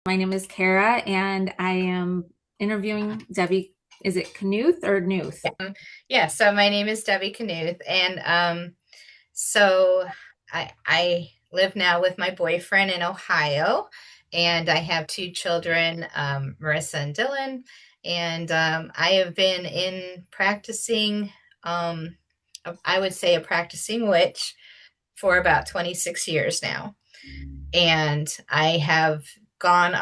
My name is Kara, and I am interviewing Debbie. Is it Knuth or Knuth? Yeah, so my name is Debbie Knuth, and so I live now with my boyfriend in Ohio, and I have two children, Marissa and Dylan, and I have been in practicing, um, I would say a practicing witch for about 26 years now, and I have gone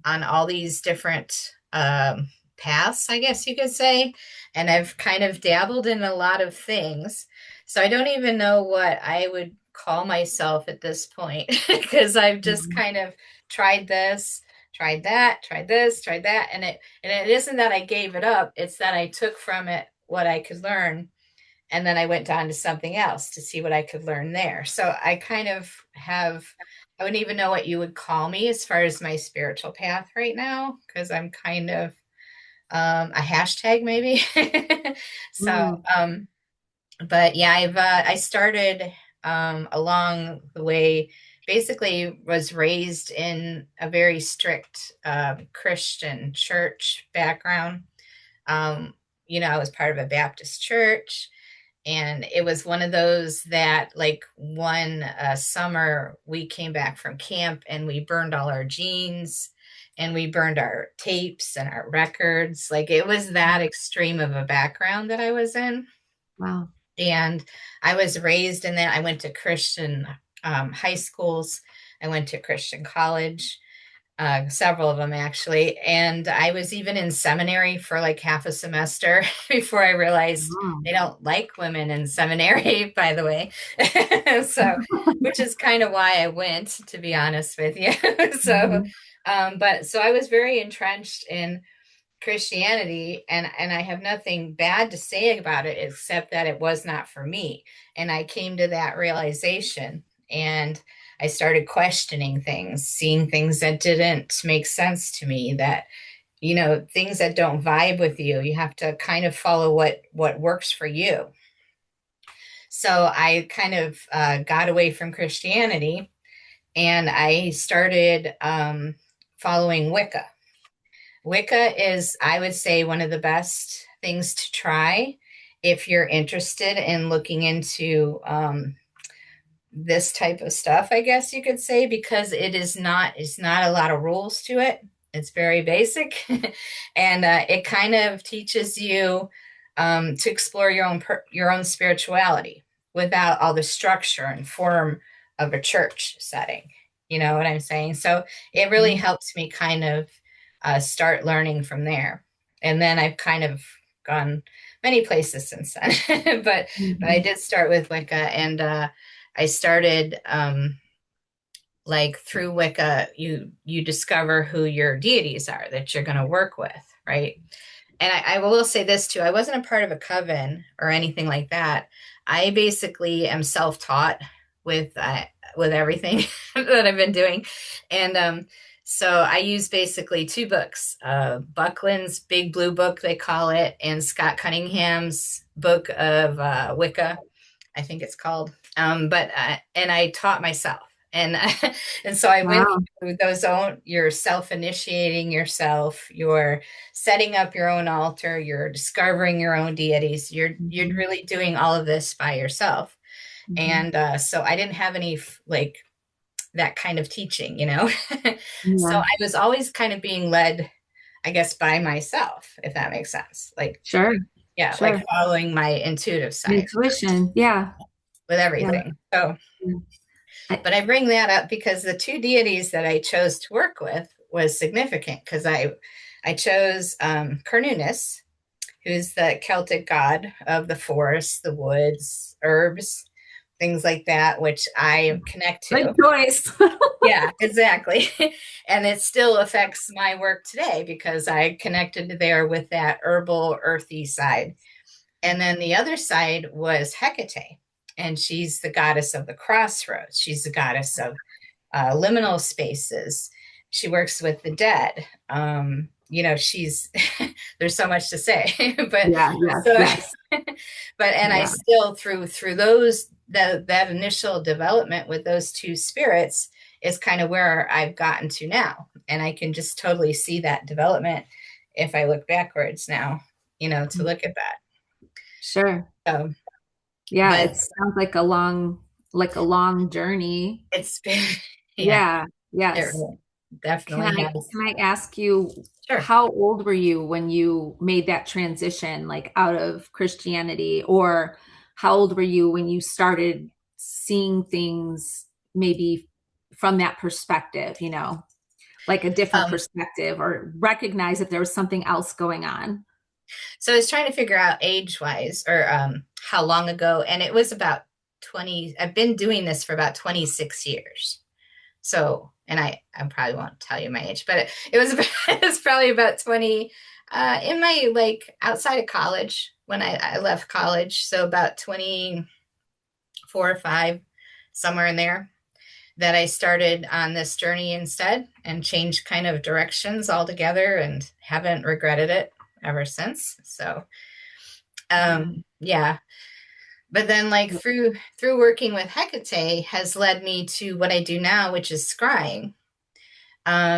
on all these different paths, I guess you could say, and I've kind of dabbled in a lot of things. So I don't even know what I would call myself at this point because I've just Mhm. kind of tried this, tried that, tried this, tried that, and it isn't that I gave it up, it's that I took from it what I could learn and then I went on to something else to see what I could learn there. So I kind of have, I wouldn't even know what you would call me as far as my spiritual path right now, because I'm kind of a hashtag maybe. so, Mm. um, but yeah, I started along the way. Basically, was raised in a very strict Christian church background. Um, I was part of a Baptist church, and it was one of those that, like, one summer we came back from camp and we burned all our jeans and we burned our tapes and our records. Like, it was that extreme of a background that I was in. Wow. And I was raised in that. I went to Christian high schools, I went to Christian college, several of them actually. And I was even in seminary for like half a semester before I realized Wow. they don't like women in seminary, by the way. So, which is kind of why I went, to be honest with you. So, Mhm. but so I was very entrenched in Christianity, and I have nothing bad to say about it except that it was not for me. And I came to that realization, and I started questioning things, seeing things that didn't make sense to me, that things that don't vibe with you. You have to kind of follow what works for you. So I kind of got away from Christianity, and I started following Wicca. Wicca is, I would say, one of the best things to try if you're interested in looking into this type of stuff, I guess you could say, because it's not a lot of rules to it. It's very basic, and it kind of teaches you to explore your own spirituality without all the structure and form of a church setting. You know what I'm saying? So it really Mhm. helps me kind of start learning from there. And then I've kind of gone many places since then. But I Mhm. did start with Wicca, and I started like through Wicca, you discover who your deities are that you're going to work with, right? And I will say this too: I wasn't a part of a coven or anything like that. I basically am self-taught with everything that I've been doing, and so I use basically two books: Buckland's Big Blue Book, they call it, and Scott Cunningham's book of Wicca, I think it's called. But and I taught myself, and and so I went Wow. through those own. You're self-initiating yourself. You're setting up your own altar. You're discovering your own deities. You're Mhm. really doing all of this by yourself. Mhm. And so I didn't have any like that kind of teaching. So Yeah. I was always kind of being led, I guess, by myself, if that makes sense. Like, Sure. yeah, like Sure. following my intuitive side Intuition. Yeah. with Yeah. everything. So, Yeah. I, but I bring that up because the two deities that I chose to work with was significant, because I chose Cernunnos, who's the Celtic god of the forest, the woods, herbs, things like that, which I connect good to. choice. Yeah, exactly. And it still affects my work today because I connected there with that herbal, earthy side. And then the other side was Hecate, and she's the goddess of the crossroads. She's the goddess of liminal spaces. She works with the dead. She's there's so much to say, but Yeah. Yes. so Yes. and I Yeah. still through those that initial development with those two spirits, is kind of where I've gotten to now. And I can just totally see that development if I look backwards now, to look at that. Sure. So, Yeah, but it sounds like a long journey. it's been, yeah, Yeah, it yes. really Can definitely I has. can I ask you Sure. how old were you when you made that transition like out of Christianity, or how old were you when you started seeing things maybe from that perspective, like a different Um, perspective, or recognize that there was something else going on? so I was trying to figure out age wise or how long ago, and it was about 20. I've been doing this for about 26 years. So, and I probably won't tell you my age, but it was about, it was probably about 20 in my like outside of college when I left college. So about 24 or 5, somewhere in there, that I started on this journey instead and changed kind of directions altogether and haven't regretted it ever since. So, yeah. But then like through working with Hecate has led me to what I do now, which is scrying,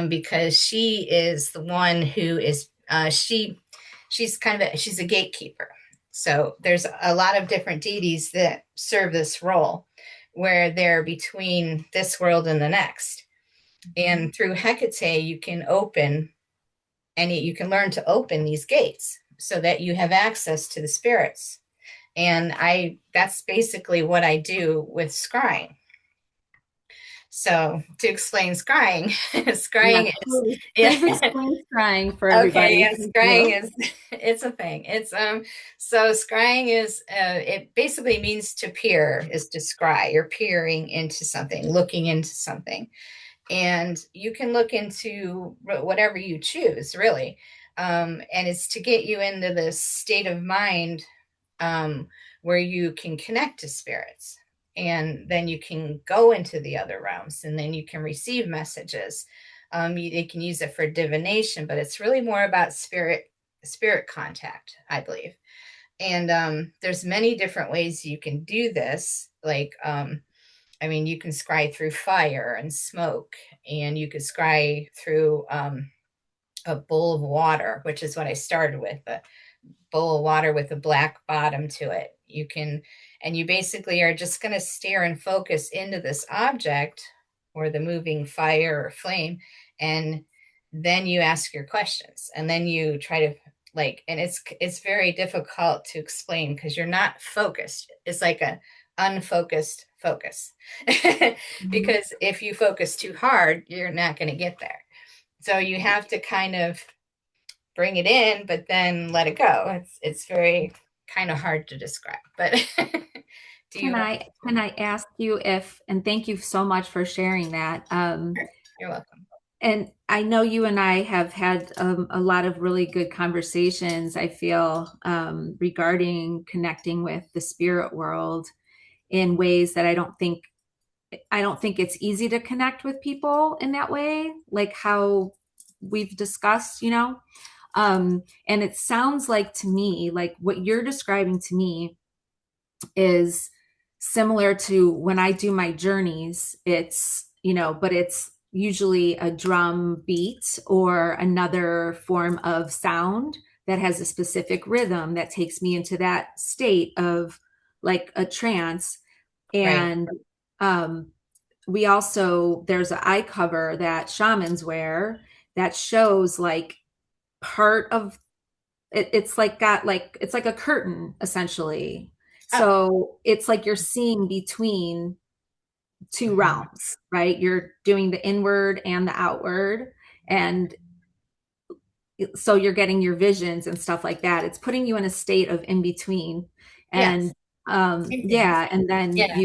because she is the one who is she's kind of she's a gatekeeper. So there's a lot of different deities that serve this role, where they're between this world and the next. Mhm. And through Hecate, you can open and you can learn to open these gates so that you have access to the spirits. And I that's basically what I do with scrying. So to explain scrying, Yeah, scrying is please yeah. explain crying for Okay, everybody. yes, Thank you. scrying is it's a thing. It's so scrying is it basically means to peer, is to scry. You're peering into something, looking into something. And you can look into whatever you choose, really. And it's to get you into this state of mind um, where you can connect to spirits. And then you can go into the other realms and then you can receive messages. They can use it for divination, but it's really more about spirit contact, I believe. And there's many different ways you can do this. Like, I mean, you can scry through fire and smoke, and you could scry through a bowl of water, which is what I started with. Bowl of water with a black bottom to it. You can, and you basically are just going to stare and focus into this object or the moving fire or flame. And then you ask your questions and then you try to and it's very difficult to explain because you're not focused. It's like a unfocused focus. Mhm. Because if you focus too hard, you're not going to get there. So you have to kind of bring it in, but then let it go. It's very kind of hard to describe. But do you Can want? I ask you if, and thank you so much for sharing that. You're welcome. And I know you and I have had a lot of really good conversations, I feel, regarding connecting with the spirit world in ways that I don't think it's easy to connect with people in that way, like how we've discussed. And it sounds like to me, like what you're describing to me is similar to when I do my journeys. But it's usually a drum beat or another form of sound that has a specific rhythm that takes me into that state of like a trance. Right. And um, there's an eye cover that shamans wear that shows like part of it's like got like it's like a curtain essentially. Oh. So it's like you're seeing between two Mhm. realms, right? You're doing the inward and the outward. And so you're getting your visions and stuff like that. It's putting you in a state of in between. And Yes. Same thing. yeah, and then Yeah.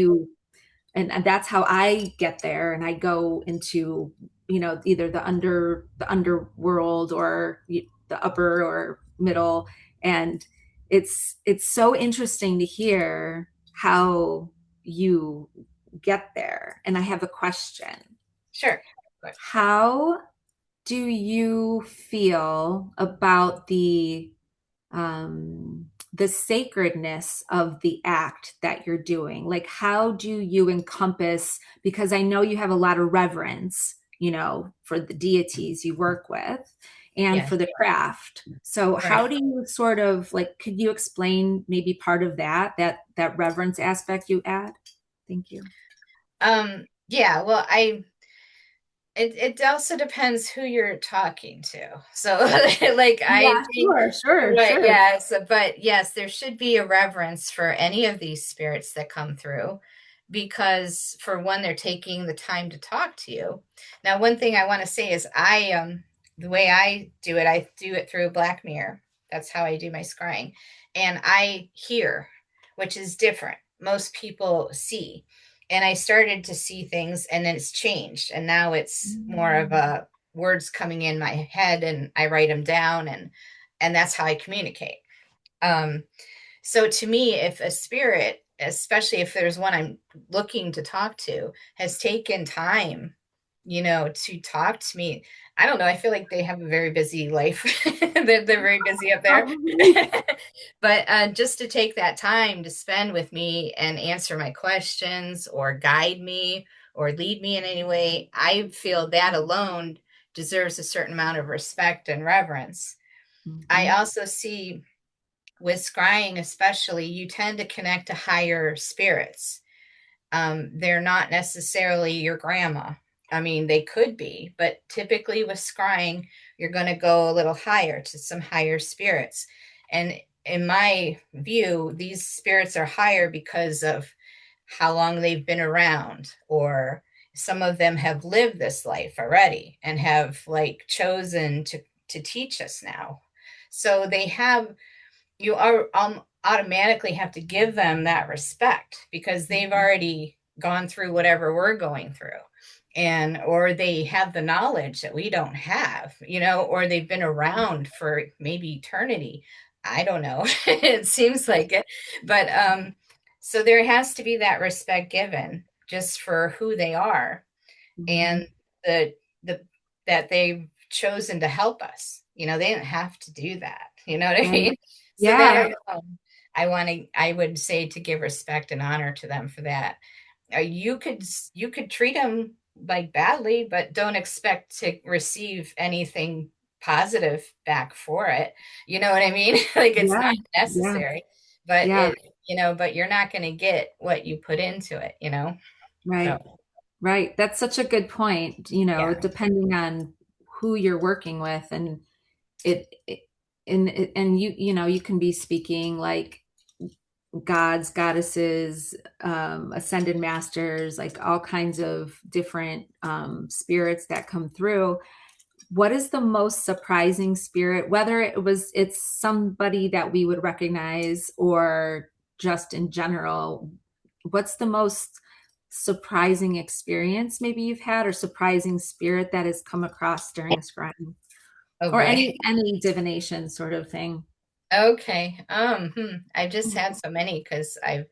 and that's how I get there. And I go into, either the underworld or the upper or middle. And it's so interesting to hear how you get there. And I have a question. Sure. Good. How do you feel about the um the sacredness of the act that you're doing. Like, how do you encompass, because I know you have a lot of reverence, for the deities you work with and Yes. for the craft. So how Right. do you sort of like, could you explain maybe part of that reverence aspect you add? Thank you. Yeah, well, it also depends who you're talking to. So like I Yeah, think sure, sure, right, sure. yes, but yes, there should be a reverence for any of these spirits that come through because for one, they're taking the time to talk to you. Now, one thing I want to say is the way I do it through a black mirror. That's how I do my scrying. And I hear, which is different. Most people see. And I started to see things and then it's changed. And now it's more of Mm, a words coming in my head and I write them down and that's how I communicate. Um, so to me, if a spirit, especially if there's one I'm looking to talk to, has taken time, to talk to me, I don't know. I feel like they have a very busy life. They're very busy up there. probably. But just to take that time to spend with me and answer my questions or guide me or lead me in any way, I feel that alone deserves a certain amount of respect and reverence. I Mhm. also see with scrying, especially, you tend to connect to higher spirits. They're not necessarily your grandma. I mean, they could be, but typically with scrying, you're going to go a little higher to some higher spirits. And in my view, these spirits are higher because of how long they've been around, or some of them have lived this life already and have like chosen to teach us now. So they have you are automatically have to give them that respect because they've already gone through whatever we're going through, and or they have the knowledge that we don't have, or they've been around for maybe eternity. I don't know. It seems like it, but so there has to be that respect given just for who they are Mhm. and the that they've chosen to help us. They didn't have to do that. You know what I Right. mean? So Yeah. there, I would say to give respect and honor to them for that. You could treat them like badly, but don't expect to receive anything positive back for it. You know what I mean? Like it's Yeah. not Yeah. necessary, but Yeah. but you're not going to get what you put into it. So Right. Right. That's such a good point. yeah. Depending on who you're working with, and it and you can be speaking like gods, goddesses, ascended masters, like all kinds of different spirits that come through. What is the most surprising spirit, whether it's somebody that we would recognize or just in general? What's the most surprising experience maybe you've had, or surprising spirit that has come across during scrying, Oh or boy. any divination sort of thing? Okay. I've just had so many because I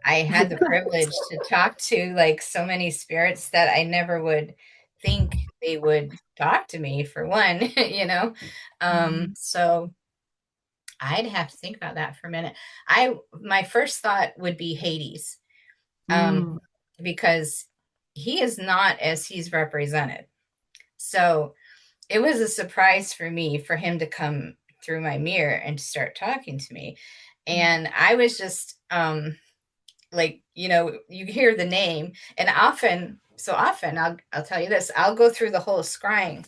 had the privilege to talk to like so many spirits that I never would think they would talk to me for one, you know. So I'd have to think about that for a minute. I My first thought would be Hades, um, Mm, because he is not as he's represented. So it was a surprise for me for him to come through my mirror and to start talking to me. And I was just like, you hear the name, and often I'll tell you this, I'll go through the whole scrying.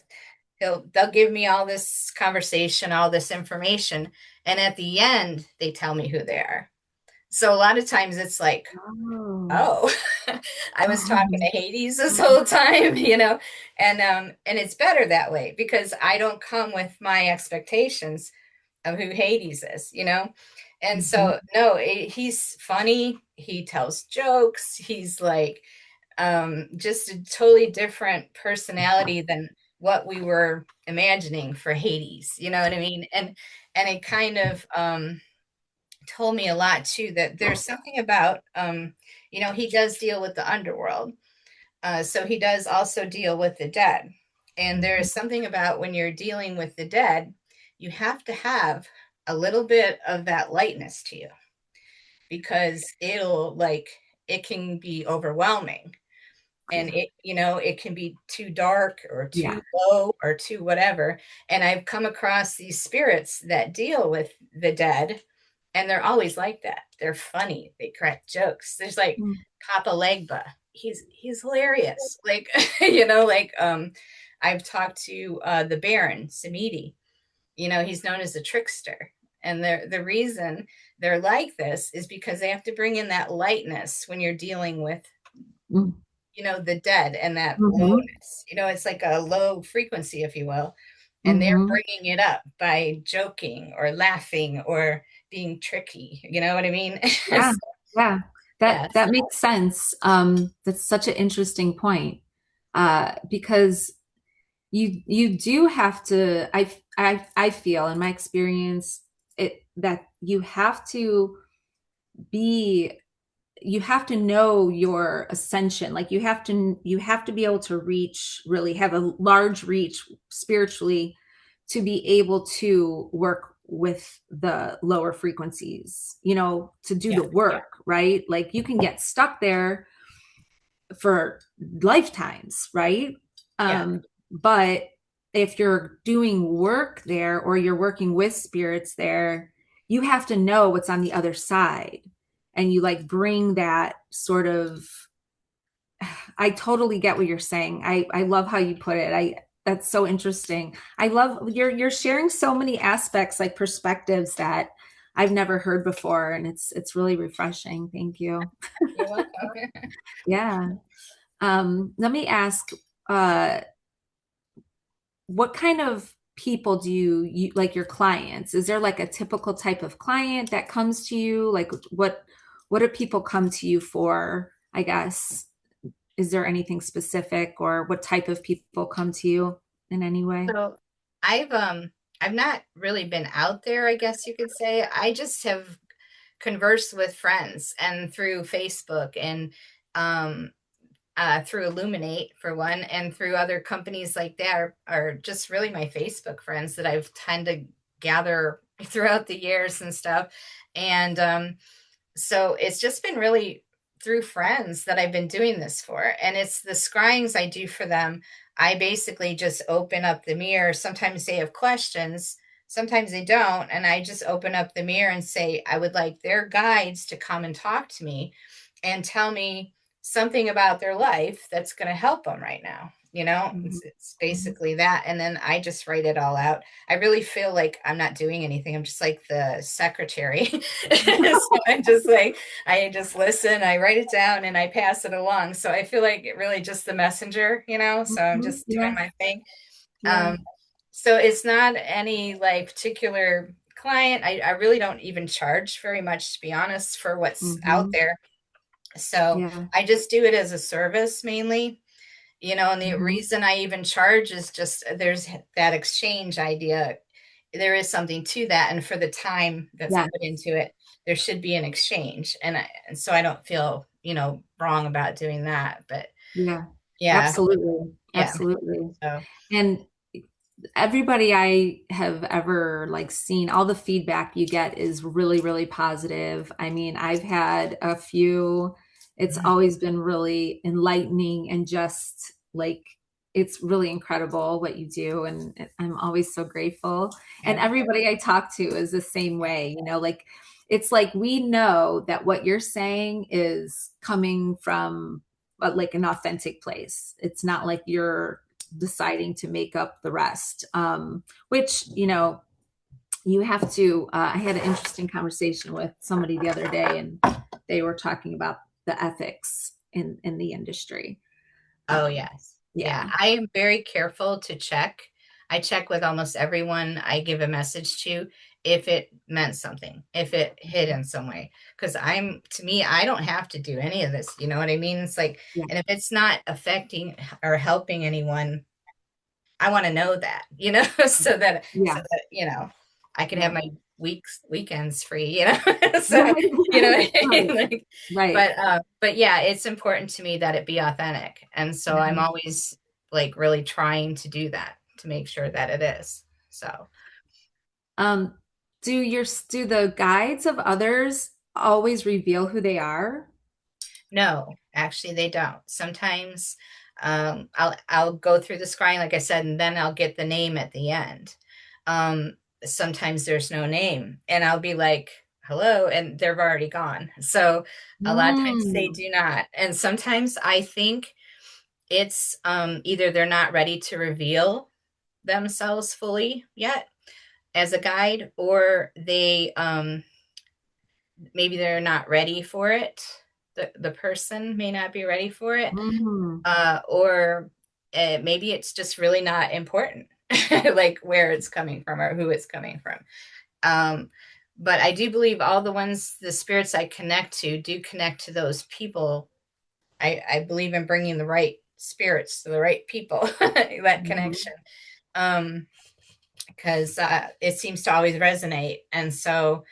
They'll give me all this conversation, all this information, and at the end they tell me who they are. So a lot of times it's like, oh. oh, I was talking to Hades this whole time, and it's better that way because I don't come with my expectations of who Hades is. And Mhm. so no, he's funny. He tells jokes. He's like just a totally different personality than what we were imagining for Hades. You know what I mean? And it kind of told me a lot too that there's something about he does deal with the underworld, so he does also deal with the dead. And there Mhm. is something about when you're dealing with the dead, you have to have a little bit of that lightness to you, because it can be overwhelming, and Yeah. it can be too dark or too Yeah. low or too whatever. And I've come across these spirits that deal with the dead, and they're always like that. They're funny, they crack jokes. There's like Mm. Papa Legba. He's hilarious. Like I've talked to the Baron Samedi. He's known as a trickster. And the reason they're like this is because they have to bring in that lightness when you're dealing with Mm. the dead, and that Mm-hmm. lowness. It's like a low frequency, if you will. And they're Mm-hmm. bringing it up by joking or laughing or being tricky. You know what I mean? Yeah. So, Yeah. That yes. that makes sense. That's such an interesting point. Because you do have to, I feel in my experience that be you have to know your ascension. Like you have to be able to really have a large reach spiritually to be able to work with the lower frequencies, to do Yeah. the work, right? Like you can get stuck there for lifetimes, right? Yeah. But if you're doing work there or you're working with spirits there, you have to know what's on the other side. And you like bring that sort of, I totally get what you're saying. I love how you put it. That's so interesting. I love you're sharing so many aspects, like perspectives that I've never heard before. And it's really refreshing. Thank you. You're welcome. Yeah. Let me ask, uh, what kind of people do you like your clients? Is there like a typical type of client that comes to you? Like what do people come to you for, I guess? Is there anything specific or what type of people come to you in any way? So I've not really been out there, I guess you could say. I just have conversed with friends and through Facebook, and um through Illuminate for one, and through other companies like that, are just really my Facebook friends that I've tend to gather throughout the years and stuff. And so it's just been really through friends that I've been doing this for. And it's the scryings I do for them. I basically just open up the mirror. Sometimes they have questions, sometimes they don't. And I just open up the mirror and say, I would like their guides to come and talk to me and tell me something about their life that's going to help them right now. Mhm. It's Mhm. basically that. And then I just write it all out. I really feel like I'm not doing anything. I'm just like the secretary. So I just listen, I write it down, and I pass it along. So I feel like it really just the messenger, so I'm Mhm. just doing Yeah. my thing. Yeah. Um, so it's not any like particular client. I really don't even charge very much, to be honest, for what's out Hmm. there. So Yeah. I just do it as a service mainly, and the Hmm. reason I even charge is just there's that exchange idea. There is something to that. And for the time that's Yeah. put into it, there should be an exchange. And so I don't feel, wrong about doing that. But Yeah. yeah, Absolutely. yeah. Absolutely. So, And everybody I have ever like seen, all the feedback you get is really, really positive. I mean, I've had a few, it's mhm. always been really enlightening and just like it's really incredible what you do. And I'm always so grateful. And Yeah. everybody I talk to is the same way, like it's like we know that what you're saying is coming from like an authentic place. It's not like you're deciding to make up the rest, which you have to. I had an interesting conversation with somebody the other day, and they were talking about the ethics in the industry. Oh, um, yes. Yeah. yeah. I am very careful to check. I check with almost everyone I give a message to if it meant something, if it hit in some way. Because to me, I don't have to do any of this. You know what I mean? It's like, Yeah. and if it's not affecting or helping anyone, I want to know that, so Yeah. that, I can have Yeah. my weekends free, so, Right. you know, Right. like, Right. but yeah, it's important to me that it be authentic. And so I'm Mhm. always like really trying to do that to make sure that it is. So, um Do the guides of others always reveal who they are? No, actually they don't. Sometimes I'll go through the scrying, like I said, and then I'll get the name at the end. Um, Sometimes there's no name, and I'll be like, "Hello," and they're already gone. So a lot of times they Mm. do not, and sometimes I think it's either they're not ready to reveal themselves fully yet as a guide, or they maybe they're not ready for it. The person may not be ready for it, Mhm. or maybe it's just really not important, like where it's coming from or who it's coming from. Um, but I do believe all the ones, the spirits I connect to, do connect to those people. I believe in bringing the right spirits to the right people, that Mhm. connection. Um, because it seems to always resonate. And so,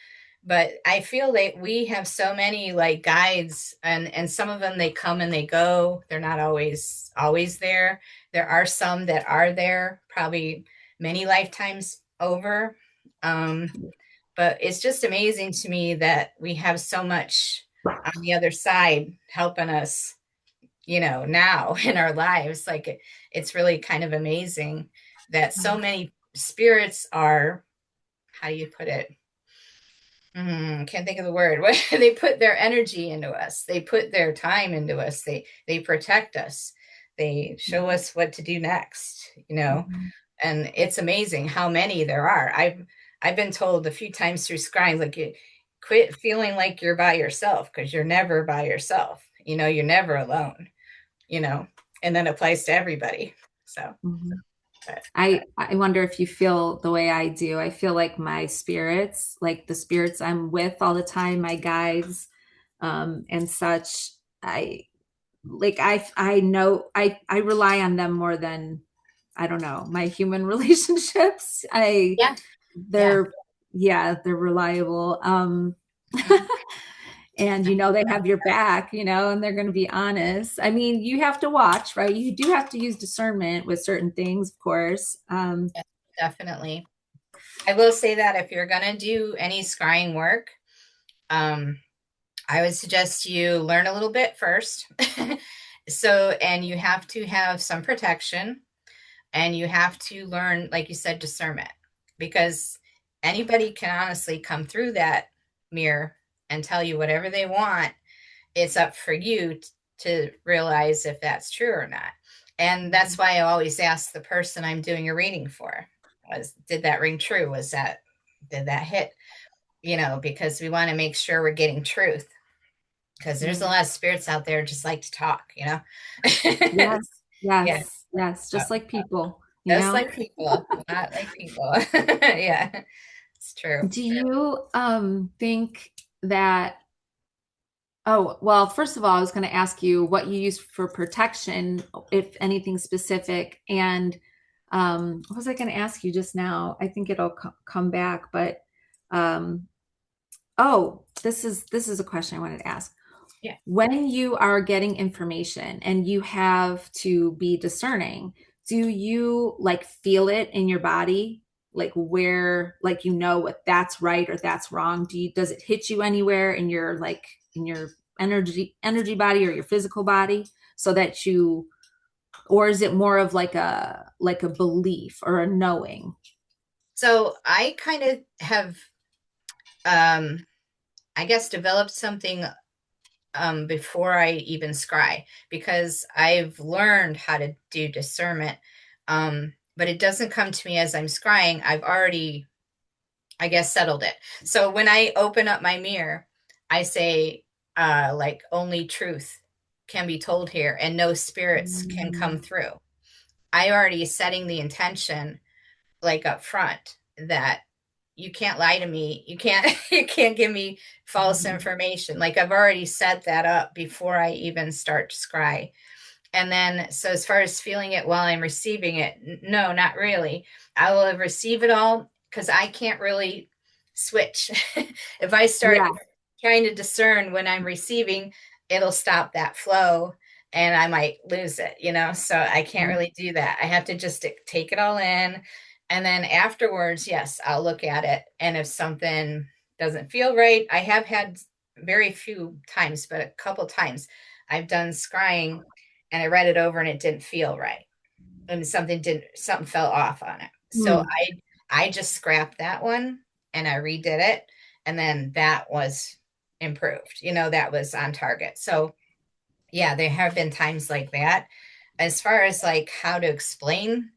but I feel that we have so many like guides, and some of them they come and they go. They're not always there. There are some that are there, probably many lifetimes over. Um, but it's just amazing to me that we have so much on the other side helping us, now in our lives. Like it's really kind of amazing that so many spirits are, how do you put it? Can't think of the word. They put their energy into us. They put their time into us. They protect us. They show us what to do next, Mhm. and it's amazing how many there are. I've been told a few times through scrying, like, quit feeling like you're by yourself, because you're never by yourself. You're never alone, you know, and that applies to everybody. So, Mhm. but I wonder if you feel the way I do. I feel like my spirits, like the spirits I'm with all the time, my guides, and such. I I know I rely on them more than I don't know my human relationships. I yeah, yeah. they're yeah they're reliable. Mhm. And they have your back, and they're going to be honest. I mean, you have to watch, right? You do have to use discernment with certain things, of course. Yeah, definitely. I will say that if you're going to do any scrying work, um, I would suggest you learn a little bit first. And you have to have some protection, and you have to learn, like you said, discernment, because anybody can honestly come through that mirror and tell you whatever they want. It's up for you to realize if that's true or not. And that's Mhm. why I always ask the person I'm doing a reading for, did that ring true? Did that hit? Because we want to make sure we're getting truth, because there's a Yeah. lot of spirits out there just like to talk, Yes. Yeah, Yes. Yes. Just like people, just like people, not like people. Yeah, it's true. Do you think that Oh, well, first of all, I was going to ask you what you use for protection, if anything specific. And what was I going to ask you just now? I think it'll come back, but um, oh, this is a question I wanted to ask. Yeah. When you are getting information and you have to be discerning, do you like feel it in your body? Like where, like what that's right or that's wrong? Does it hit you anywhere in your in your energy body or your physical body so that or is it more of like a belief or a knowing? So I kind of have, um, I guess, developed something before I even scry, because I've learned how to do discernment. But it doesn't come to me as I'm scrying. I've already, I guess, settled it. So when I open up my mirror, I say, like, only truth can be told here, and no spirits can come Mm. through. I already setting the intention, like, up front, that you can't lie to me. You can't you can't give me false Mhm. information. Like, I've already set that up before I even start to scry. And then, so as far as feeling it while I'm receiving it, no, not really. I will receive it all, because I can't really switch. If I start Yeah. trying to discern when I'm receiving, it'll stop that flow and I might lose it. So I can't really do that. I have to just take it all in, And then afterwards, yes, I'll look at it. And if something doesn't feel right, I have had very few times, but a couple times I've done scrying and I read it over and it didn't feel right. And something fell off on it. So Hmm. I just scrapped that one and I redid it. And then that was improved. That was on target. So yeah, there have been times like that. As far as like how to explain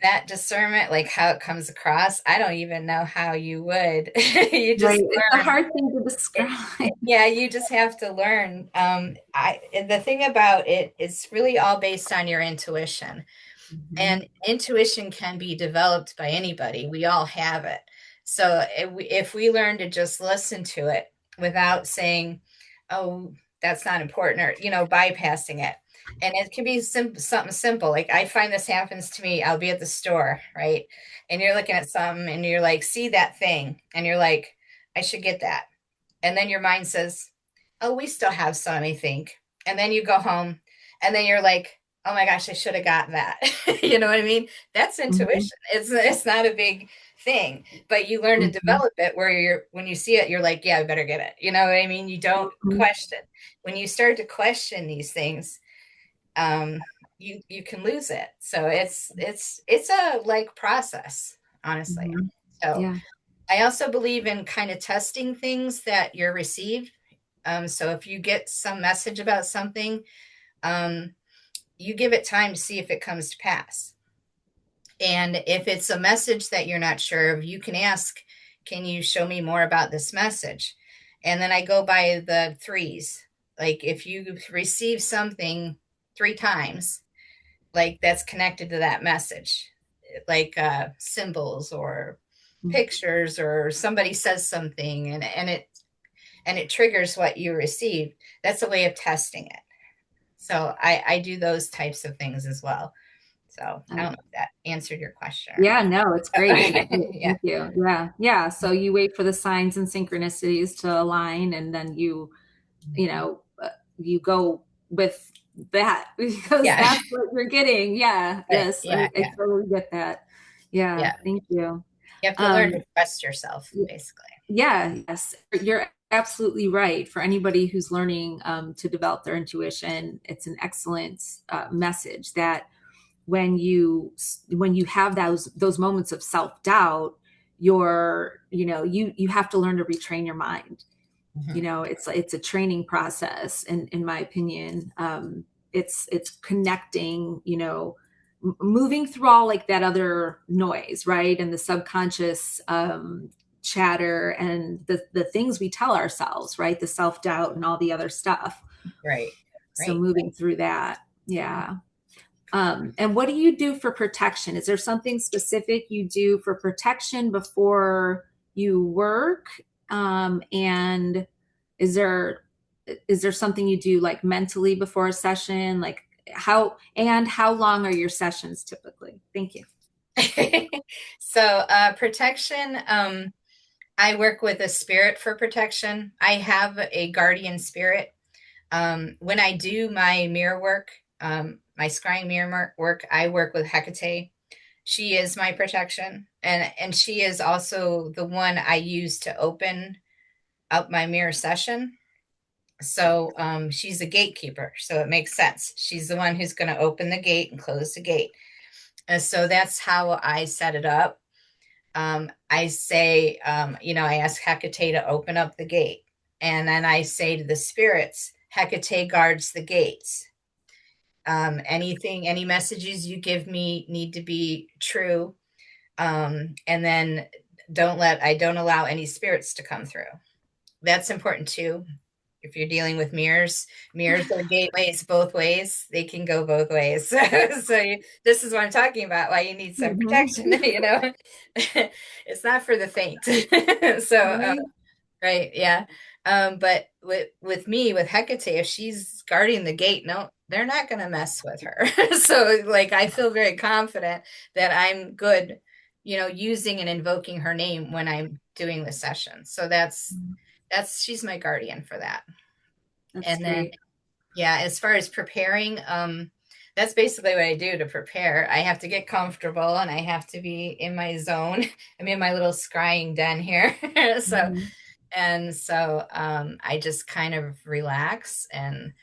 that discernment, like how it comes across, I don't even know how you would. You Right. just It's a learn. hard thing to describe. Yeah, you just have to learn. The thing about it is really all based on your intuition. Mhm. And intuition can be developed by anybody. We all have it. So if we learn to just listen to it without saying, oh, that's not important, or, bypassing it. And it can be something simple. Like I find this happens to me. I'll be at the store, right? And you're looking at something and you're like, see that thing. And you're like, I should get that. And then your mind says, oh, we still have some, I think. And then you go home and then you're like, oh my gosh, I should have gotten that. You know what I mean? That's Mhm. intuition. It's not a big thing, but you learn to Mhm. develop it where when you see it, you're like, yeah, I better get it. You know what I mean? You don't Mhm. question. When you start to question these things, um, you can lose it. So it's a like process, honestly. Mhm. So Yeah. I also believe in kind of testing things that you're received. So if you get some message about something, um, you give it time to see if it comes to pass. And if it's a message that you're not sure of, you can ask, can you show me more about this message? And then I go by the threes. Like if you receive something 3 times, like that's connected to that message, like symbols or Mhm. pictures, or somebody says something and it triggers what you receive. That's a way of testing it. So I do those types of things as well. So I don't know if that answered your question or Yeah, no, it's great. It's not. great. Yeah. Thank you. Yeah. Yeah. So you wait for the signs and synchronicities to align, and then you go with that because Yeah. that's what you're getting. Yeah. Right. Yes. Yeah. I Yeah. totally get that. Yeah. Yeah. Thank you. You have to learn Um, to trust yourself, basically. yeah, yes, you're absolutely right. For anybody who's learning to develop their intuition, it's an excellent message that when you have those moments of self doubt, you have to learn to retrain your mind. Mhm. It's a training process, in my opinion. It's connecting, moving through all like that other noise, right, and the subconscious chatter and the things we tell ourselves, right, the self-doubt and all the other stuff. Right. So Right. moving through that, yeah. And what do you do for protection? Is there something specific you do for protection before you work? And is there something you do like mentally before a session? Like how long are your sessions typically? Thank you. So protection, I work with a spirit for protection. I have a guardian spirit. When I do my mirror work, my scrying mirror work, I work with Hecate. She is my protection, and she is also the one I use to open up my mirror session. So she's a gatekeeper, so it makes sense. She's the one who's going to open the gate and close the gate. And so that's how I set it up. I say, I ask Hecate to open up the gate. And then I say to the spirits, Hecate guards the gates. Any messages you give me need to be true. And then I don't allow any spirits to come through. That's important too. If you're dealing with mirrors are gateways both ways. They can go both ways. This is what I'm talking about. Why you need some Mhm. protection. It's not for the faint. so Right. Right, yeah. But with me, with Hecate, if she's guarding the gate, no, they're not going to mess with her. So, like, I feel very confident that I'm good, using and invoking her name when I'm doing the session. So that's she's my guardian for that. That's And then, great. yeah, as far as preparing, that's basically what I do to prepare. I have to get comfortable and I have to be in my zone. I'm in my little scrying den here. so Mhm. I just kind of relax and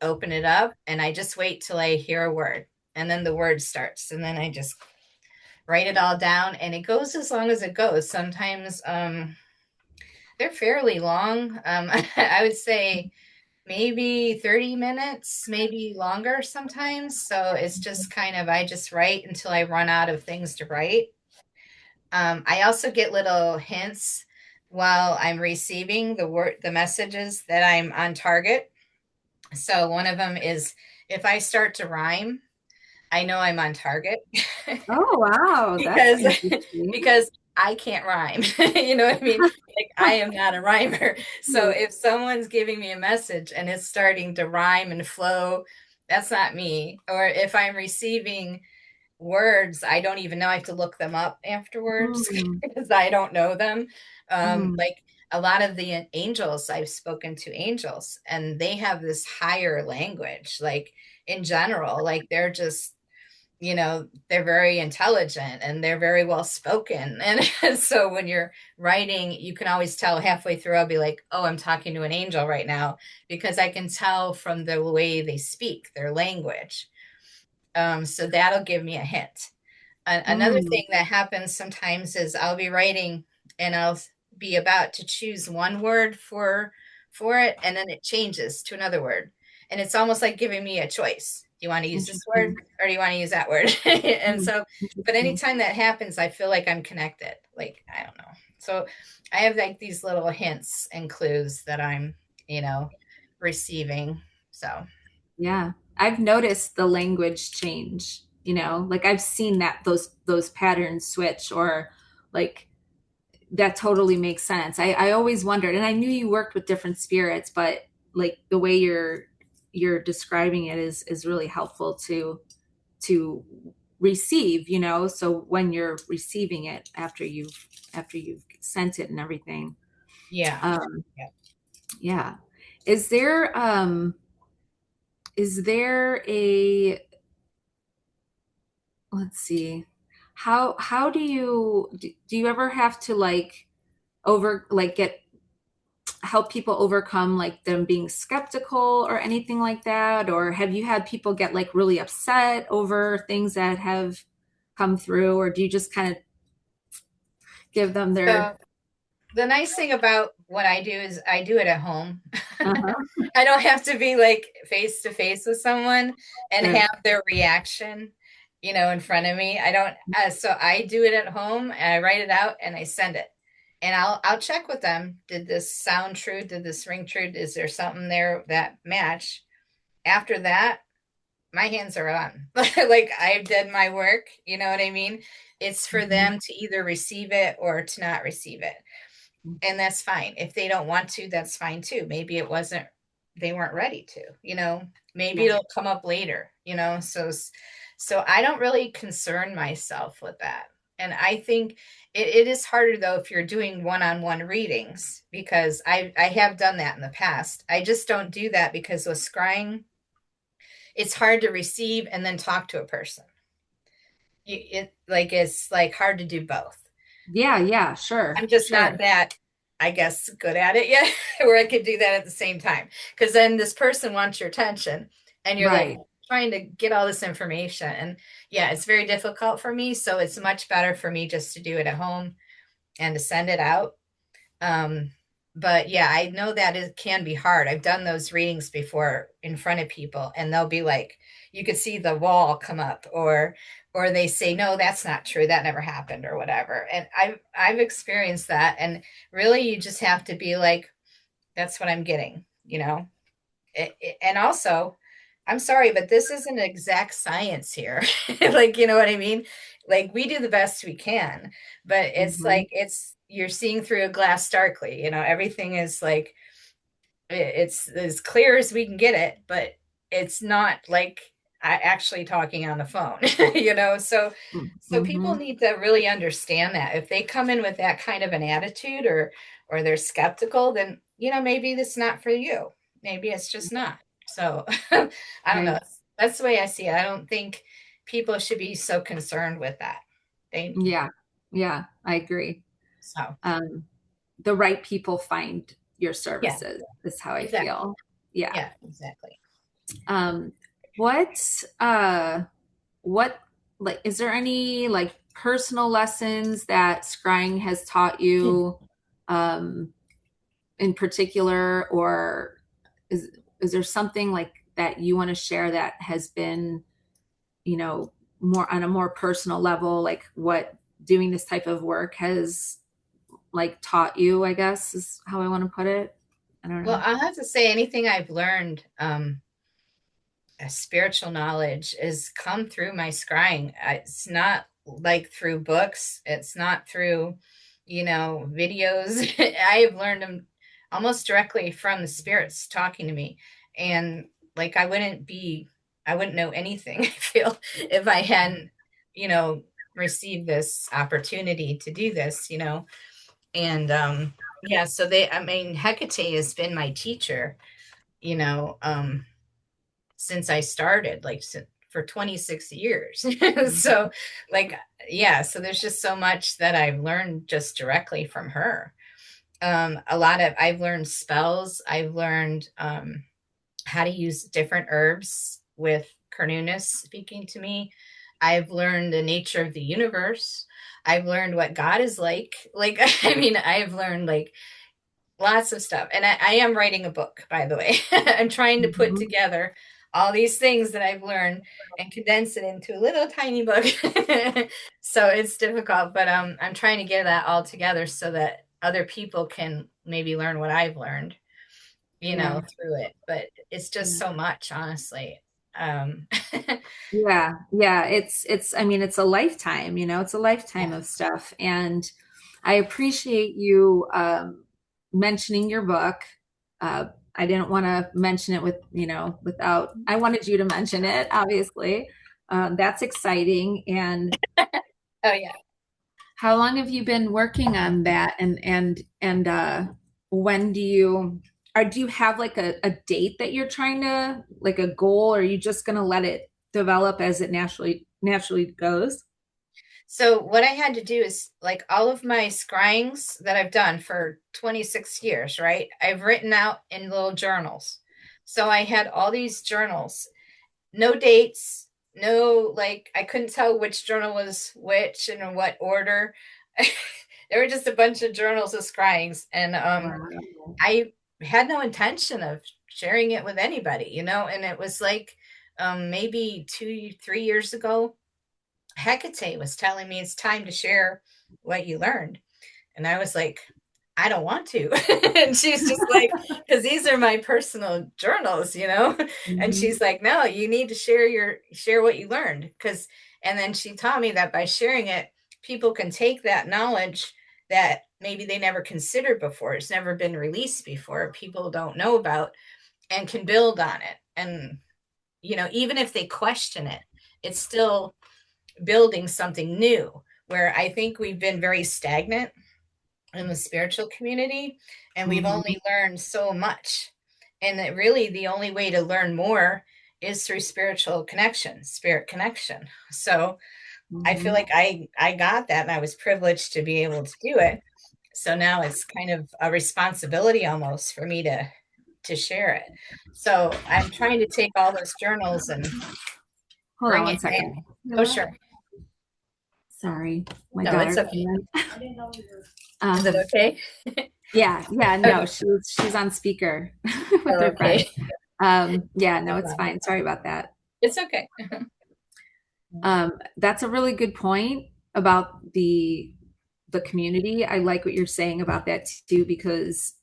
open it up, and I just wait till I hear a word, and then the word starts, and then I just write it all down, and it goes as long as it goes. Sometimes they're fairly long. I would say maybe 30 minutes, maybe longer sometimes. So it's just kind of, I just write until I run out of things to write. I also get little hints while I'm receiving the messages that I'm on target. So one of them is if I start to rhyme, I know I'm on target Oh, wow. That's because interesting. because I can't rhyme. You know what I mean? Like I am not a rhymer. So Hmm. if someone's giving me a message and it's starting to rhyme and flow, that's not me. Or if I'm receiving words I don't even know, I have to look them up afterwards Mm, because I don't know them. mm, Like a lot of the angels, I've spoken to angels and they have this higher language, like in general, like they're just, they're very intelligent and they're very well spoken. And so when you're writing, you can always tell halfway through, I'll be like, oh, I'm talking to an angel right now, because I can tell from the way they speak, their language. So that'll give me a hint. Another mm, thing that happens sometimes is I'll be writing and I'll be about to choose one word for it, and then it changes to another word, and it's almost like giving me a choice. Do you want to use this word interesting. or do you want to use that word? And Mm, so, but interesting. anytime that happens, I feel like I'm connected. Like I don't know. So I have like these little hints and clues that I'm, you know, receiving. So Yeah. I've noticed the language change, like I've seen that those patterns switch or like that totally makes sense. I always wondered, and I knew you worked with different spirits, but like the way you're describing it is really helpful to receive, so when you're receiving it after you've sent it and everything. yeah. um Yeah. yeah. Is there a, let's see, how do you ever have to like over like get help people overcome like them being skeptical or anything like that, or have you had people get like really upset over things that have come through, or do you just kind of give them their So the nice thing about what I do is I do it at home. uh-huh, I don't have to be like face to face with someone and sure. have their reaction, in front of me. I don't. So I do it at home and I write it out and I send it, and I'll check with them. Did this sound true? Did this ring true? Is there something there that match? After that, my hands are on. Like I did my work. You know what I mean? It's for Mhm. them to either receive it or to not receive it, and that's fine. If they don't want to, that's fine too. Maybe they weren't ready to, maybe Yeah. it'll come up later, so I don't really concern myself with that. And I think it is harder though if you're doing one-on-one readings, because I have done that in the past. I just don't do that because with scrying, it's hard to receive and then talk to a person. It's like hard to do both. Yeah, yeah, sure, I'm just sure. not that, I guess, good at it yet, where I could do that at the same time. Because then this person wants your attention, and you're like Right. trying to get all this information. And yeah, it's very difficult for me. So it's much better for me just to do it at home and to send it out. Um, but yeah, I know that it can be hard. I've done those readings before in front of people, and they'll be like, you could see the wall come up, or they say, no, that's not true. That never happened, or whatever. And I've experienced that. And really, you just have to be like, that's what I'm getting. And also, I'm sorry, but this isn't exact science here. Like, you know what I mean? Like, we do the best we can, but it's Hmm. like, you're seeing through a glass darkly. Everything is like, it's as clear as we can get it, but it's not like I actually talking on the phone, so people Hmm. need to really understand that if they come in with that kind of an attitude, or they're skeptical, then maybe this not for you. Maybe it's just not. So I don't Right. know. That's the way I see it. I don't think people should be so concerned with that. They Yeah, yeah, I agree. so Um, the right people find your yeah, services is how I exactly. feel. Yeah. Yeah, exactly. Um, what uh what like is there any like personal lessons that scrying has taught you um in particular, or is there something like that you want to share that has been, you know, more on a more personal level, like what doing this type of work has like taught you, I guess is how I want to put it. I don't Well, know. I'll have to say anything I've learned, spiritual knowledge has come through my scrying. It's not like through books. It's not through, videos. I have learned them almost directly from the spirits talking to me. And like I wouldn't know anything, I feel, if I hadn't, you know, received this opportunity to do this, And yeah, so I mean, Hecate has been my teacher, you know, since I started, like for 26 years. So, like, yeah, so there's just so much that I've learned just directly from her. I've learned spells, I've learned how to use different herbs with Kernunus speaking to me. I've learned the nature of the universe. I've learned what God is like. Like, I mean, I've learned like lots of stuff. And I am writing a book, by the way. I'm trying to put Mhm. together all these things that I've learned and condense it into a little tiny book. So it's difficult, but I'm trying to get that all together so that other people can maybe learn what I've learned, Yeah. through it. But it's just Yeah. so much, honestly. Um, Yeah, yeah, it's I mean it's a lifetime, you know, it's a lifetime yeah. of stuff. And I appreciate you mentioning your book. Uh I didn't want to mention it with, you know, without I wanted you to mention it, obviously. That's exciting. And Oh yeah. how long have you been working on that? And when do you or do you have like a date that you're trying to like a goal, or are you just gonna let it develop as it naturally goes? So what I had to do is like all of my scryings that I've done for 26 years, right? I've written out in little journals. So I had all these journals, no dates, no like I couldn't tell which journal was which and in what order. There were just a bunch of journals of scryings and Wow. I had no intention of sharing it with anybody, and it was like maybe 2 3 years ago Hecate was telling me it's time to share what you learned. And I was like, I don't want to. And she's just like, because these are my personal journals. And Mhm. she's like, no, you need to share what you learned. And then she taught me that by sharing it, people can take that knowledge that maybe they never considered before. It's never been released before. People don't know about and can build on it. And, even if they question it, it's still building something new where I think we've been very stagnant in the spiritual community and we've Mhm. only learned so much. And that really the only way to learn more is through spiritual connection, spirit connection. So I feel Mhm. like I got that and I was privileged to be able to do it. So now it's kind of a responsibility almost for me to share it. So I'm trying to take all those journals and Hold on bring one it second. down. Oh, sure. Sorry, my No, it's daughter okay. came in. Is it okay? Yeah, yeah, no, Okay. she's on speaker with Oh, her friend. okay. Yeah, no, No it's problem. fine. Sorry about that. It's okay. That's a really good point about the community. I like what you're saying about that too, because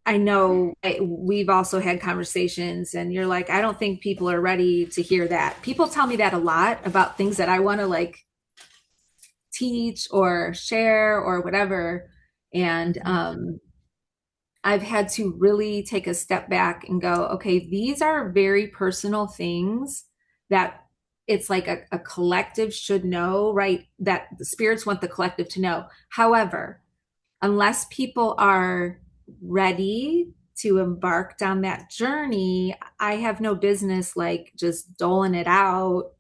I know we've also had conversations, and you're like, I don't think people are ready to hear that. People tell me that a lot about things that I want to like teach or share or whatever. And I've had to really take a step back and go, okay, these are very personal things that it's like a collective should know, right? That the spirits want the collective to know. However, unless people are ready to embark down that journey, I have no business like just doling it out.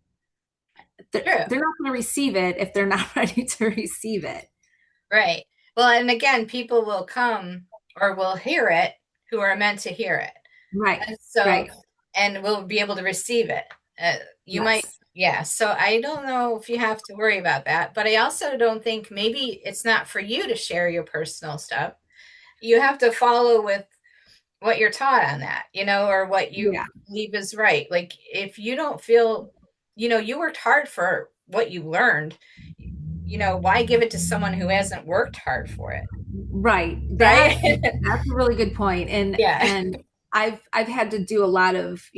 True. They're not going to receive it if they're not ready to receive it. Right. Well, and again, people will come or will hear it who are meant to hear it. Right. And so, Right. and will be able to receive it. You might, Yes. yeah. So I don't know if you have to worry about that, but I also don't think maybe it's not for you to share your personal stuff. You have to follow with what you're taught on that, or what you Yeah. believe is right. Like if you don't feel, you worked hard for what you learned, why give it to someone who hasn't worked hard for it? Right. Right? That's a really good point. Yeah. And I've had to do a lot of,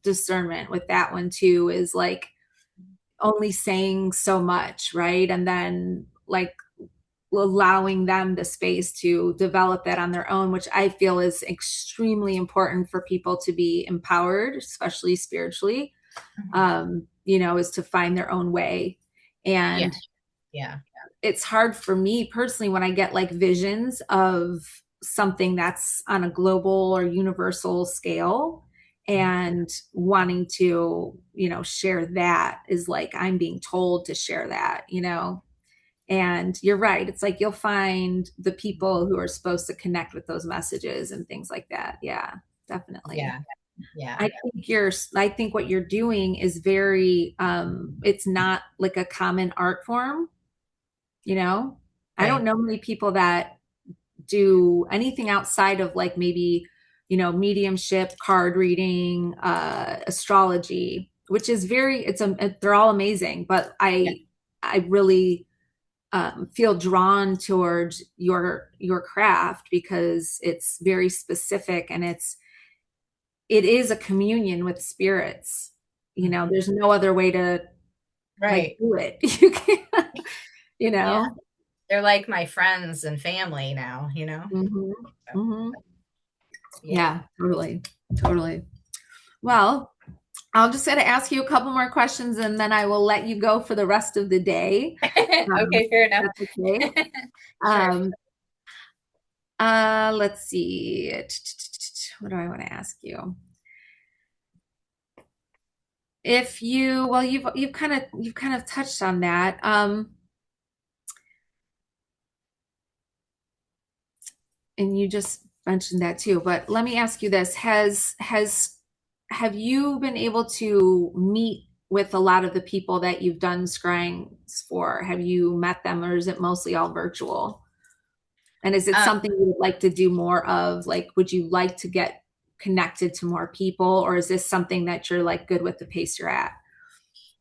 discernment with that one too, is like only saying so much, right? And then like allowing them the space to develop that on their own, which I feel is extremely important for people to be empowered, especially spiritually, is to find their own way. Yeah. And Yeah. it's hard for me personally when I get like visions of something that's on a global or universal scale and wanting to, share that is like I'm being told to share that. And you're right. It's like you'll find the people who are supposed to connect with those messages and things like that. Yeah, definitely. Yeah. Yeah. I think what you're doing is very it's not like a common art form, you know. I don't Right. know many people that do anything outside of like maybe, mediumship, card reading, astrology, which is they're all amazing, but Yeah. I really feel drawn towards your craft because it's very specific and it is a communion with spirits. There's no other way to like Right. do it. You can't, you Yeah. know. They're like my friends and family now. Hmm. So, Hmm. yeah. Yeah, totally, totally. Well, I'll just gotta ask you a couple more questions and then I will let you go for the rest of the day. Okay, fair enough. That's okay. Sure. Um, let's see. What do I want to ask you? If you, well, you've kind of touched on that. And you just mentioned that too. But let me ask you this: have you been able to meet with a lot of the people that you've done scrying for? Have you met them, or is it mostly all virtual? And is it Um, something you would like to do more of? Like, would you like to get connected to more people, or is this something that you're like good with the pace you're at?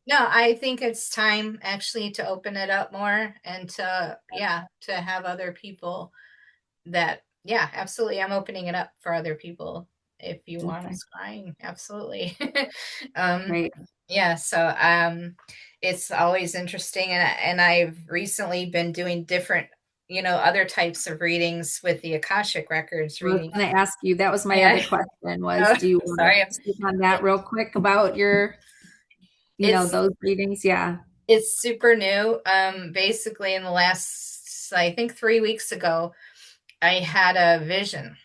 no, I think it's time actually to open it up more and to have other people yeah, absolutely. I'm opening it up for other people if you want Okay, us crying. Absolutely. um, great. yeah, so it's always interesting and I've recently been doing different, other types of readings with the Akashic records I was reading. going to ask you, that was my Yeah. other question was, Oh, do you want sorry. to speak on that real quick about your, It's those readings? Yeah. it's super new. Basically in the last I think 3 weeks ago, I had a vision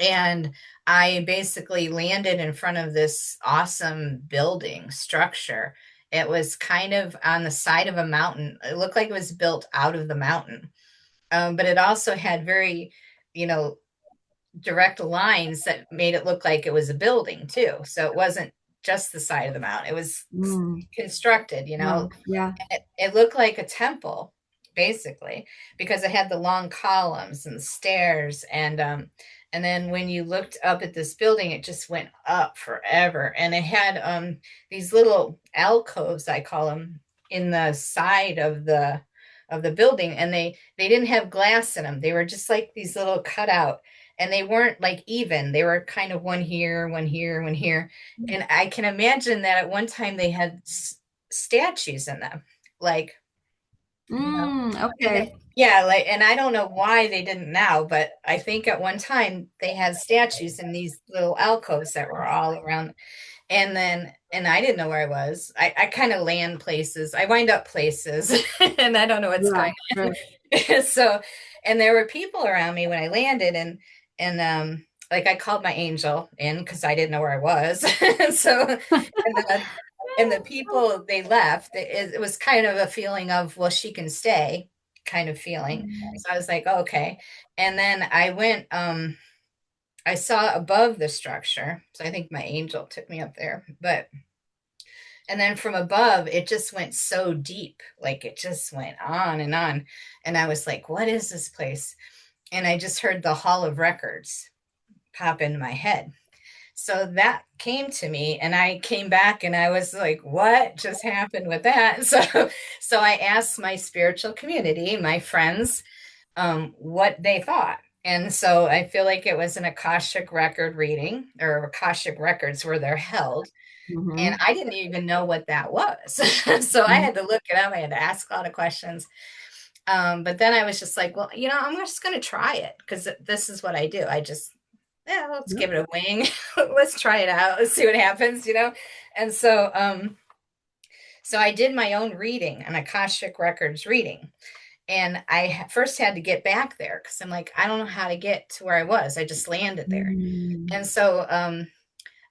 and I basically landed in front of this awesome building structure. It was kind of on the side of a mountain. It looked like it was built out of the mountain, but it also had very, you know, direct lines that made it look like it was a building too. So it wasn't just the side of the mountain. It was Mm, constructed, wow. Yeah. it looked like a temple basically because it had the long columns and stairs and then when you looked up at this building it just went up forever and it had these little alcoves I call them in the side of the building and they didn't have glass in them. They were just like these little cutout and they weren't like even. They were kind of one here, one here, one here. And I can imagine that at one time they had statues in them, like you know, and Okay. yeah, like, and I don't know why they didn't now, but I think at one time they had statues in these little alcoves that were all around. And I didn't know where I was. I kind of land places. I wind up places, and I don't know what's Yeah. going Sure. on. So, and there were people around me when I landed, like I called my angel in because I didn't know where I was. And so, and the people they left, it was kind of a feeling of, well, she can stay kind of feeling. So I was like, oh, okay. And then I went, I saw above the structure. So I think my angel took me up there. But and then from above, it just went so deep. Like it just went on and on. And I was like, what is this place? And I just heard the Hall of Records pop into my head. So that came to me, and I came back and I was like, what just happened with that? So I asked my spiritual community, my friends, what they thought. And so I feel like it was an Akashic record reading, or Akashic records where they're held. And Mm-hmm. I didn't even know what that was. So I had to look it up. I had to ask a lot of questions. But then I was just like, well, I'm just going to try it because this is what I do. Yeah, let's give it a wing. Let's try it out. Let's see what happens. And so I did my own reading, an Akashic Records reading. And I first had to get back there because I'm like, I don't know how to get to where I was. I just landed there. Mm-hmm. And so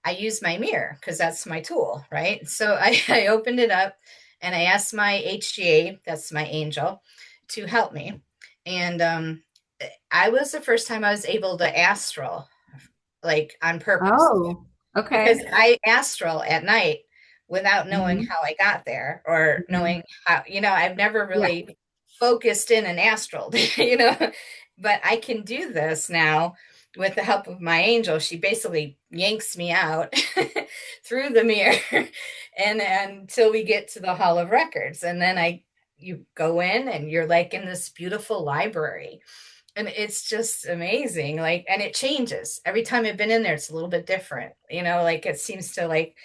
I used my mirror because that's my tool, right? So I opened it up and I asked my HGA, that's my angel, to help me. And I was the first time I was able to astral, like on purpose, Oh, because okay. I astral at night without knowing Mm-hmm. how I got there or Mm-hmm. knowing how, I've never Yeah. really focused in an astral, but I can do this now with the help of my angel. She basically yanks me out through the mirror and until we get to the Hall of Records. And then you go in and you're like in this beautiful library, and it's just amazing, like, and it changes every time I've been in there. It's a little bit different, like it seems to like.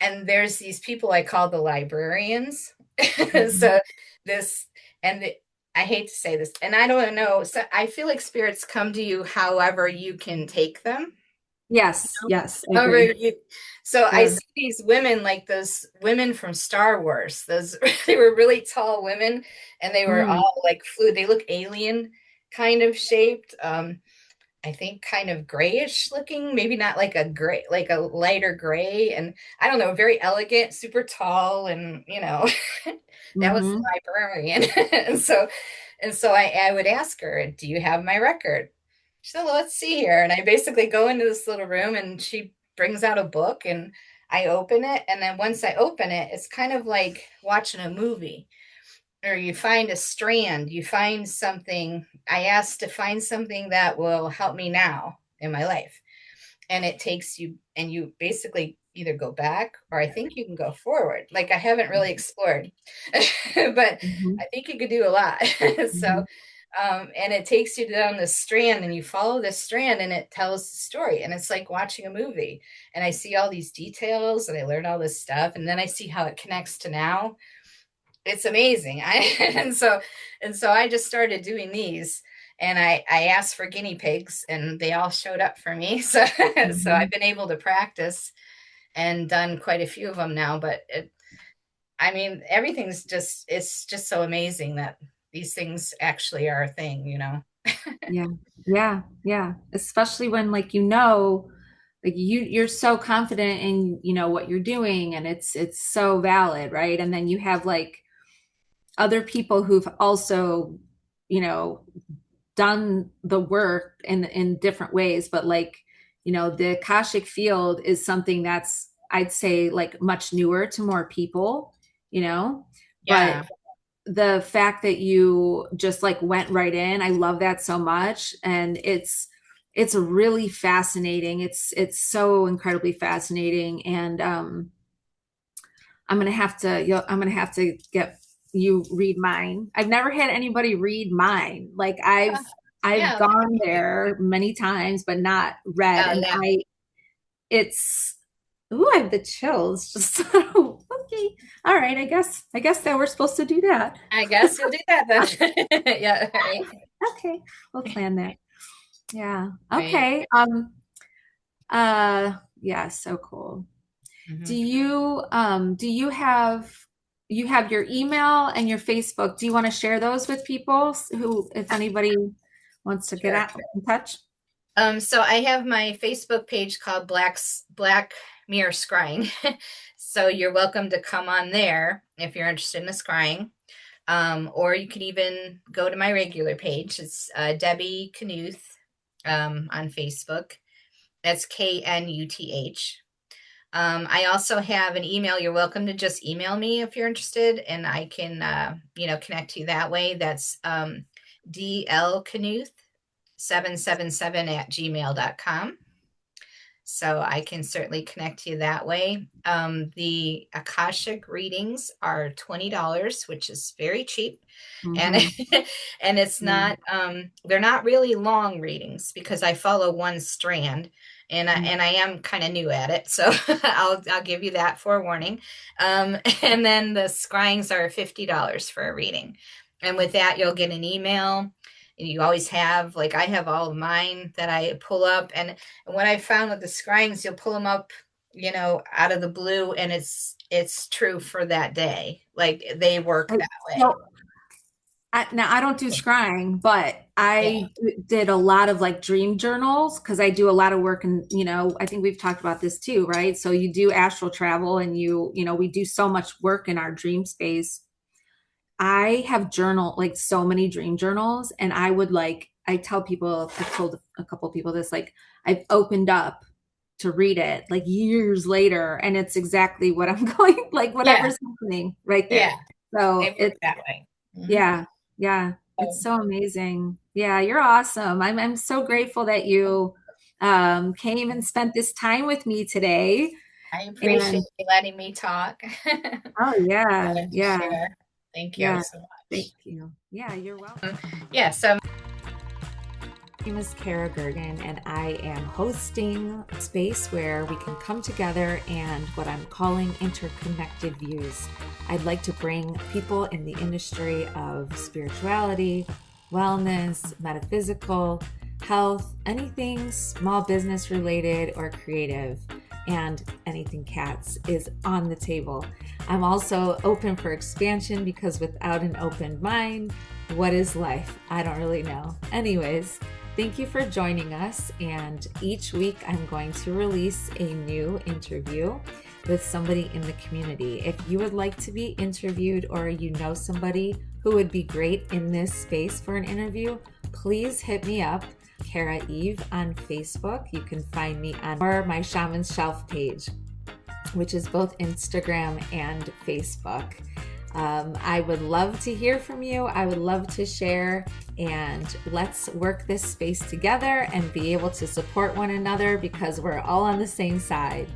And there's these people I call the librarians. Mm-hmm. So this and the, I hate to say this, and I don't know, so I feel like spirits come to you however you can take them. Yes, yes, I However agree. you, so I Yeah. see these women, like those women from Star Wars, those they were really tall women, and they were Mm. all like fluid, they look alien kind of shaped. I think kind of grayish looking, maybe not like a gray, like a lighter gray. And I don't know, very elegant, super tall. And, that was the Mm-hmm. librarian. and so I would ask her, do you have my record? She said, well, let's see here. And I basically go into this little room and she brings out a book and I open it. And then once I open it, it's kind of like watching a movie, or you find a strand, you find something. I asked to find something that will help me now in my life. And it takes you, and you basically either go back or I think you can go forward. Like I haven't really explored, but Mm-hmm. I think you could do a lot. So, Mm-hmm. and it takes you down this strand and you follow this strand and it tells the story. And it's like watching a movie. And I see all these details and I learn all this stuff. And then I see how it connects to now. It's amazing. And so I just started doing these, and I asked for guinea pigs and they all showed up for me. So Mm-hmm. I've been able to practice and done quite a few of them now. But I mean, it's just so amazing that these things actually are a thing. Yeah. Yeah. Yeah. Especially when like you're so confident in, what you're doing and it's so valid, right? And then you have like other people who've also, you know, done the work in different ways, but like, the Akashic field is something that's, I'd say, like much newer to more people, but Yeah. the fact that you just like went right in, I love that so much. And it's really fascinating. It's so incredibly fascinating. And I'm gonna have to get you read mine. I've never had anybody read mine. Like I've Yeah, that'd gone be great. there many times, but not read. Oh And yeah. it's ooh, I have the chills. Just okay. All right. I guess that we're supposed to do that. I guess you'll do that then. Yeah, right. Okay. We'll plan that. Yeah. Right. Okay. Yeah, so cool. Mm-hmm. Do you have your email and your Facebook? Do you want to share those with people who, if anybody wants to get Sure. out in touch? So I have my Facebook page called Black Mirror Scrying. So you're welcome to come on there if you're interested in the scrying. Or you can even go to my regular page. It's Debbie Knuth on Facebook. That's Knuth. I also have an email. You're welcome to just email me if you're interested, and I can, connect you that way. That's dlknuth777 at gmail.com. So I can certainly connect you that way. The Akashic readings are $20, which is very cheap. And Mm-hmm. and it's not they're not really long readings because I follow one strand and I am kind of new at it. So I'll give you that forewarning. And then the scryings are $50 for a reading. And with that you'll get an email. You always have, like, I have all of mine that I pull up, and what I found with the scryings, you'll pull them up, out of the blue, and it's true for that day. Like, they work that way. So now I don't do scrying, but Yeah. did a lot of like dream journals because I do a lot of work, and I think we've talked about this too, right? So you do astral travel, and we do so much work in our dream space. I have journal like so many dream journals, and I tell people, I've told a couple people this, like I've opened up to read it like years later, and it's exactly what I'm going, like Yeah. whatever's happening right Yeah. there. They So work it's that way. Mhm. yeah, yeah, it's So so amazing. Yeah, you're awesome. I'm so grateful that you came and spent this time with me today. I appreciate And you letting me talk. oh yeah, And to yeah, share. Thank you yeah. so Thank much. you. Yeah, you're welcome. Yeah. So My name is Goergen, and I am hosting a space where we can come together and what I'm calling interconnected views. I'd like to bring people in the industry of spirituality, wellness, metaphysical, health, anything small business related or creative, and anything cats is on the table. I'm also open for expansion because without an open mind, what is life? I don't really know. Anyways, thank you for joining us. And each week I'm going to release a new interview with somebody in the community. If you would like to be interviewed or you know somebody who would be great in this space for an interview, please hit me up, Kara Eve on Facebook. You can find me on my Shaman's Shelf page, which is both Instagram and Facebook. I would love to hear from you. I would love to share, and let's work this space together and be able to support one another because we're all on the same side.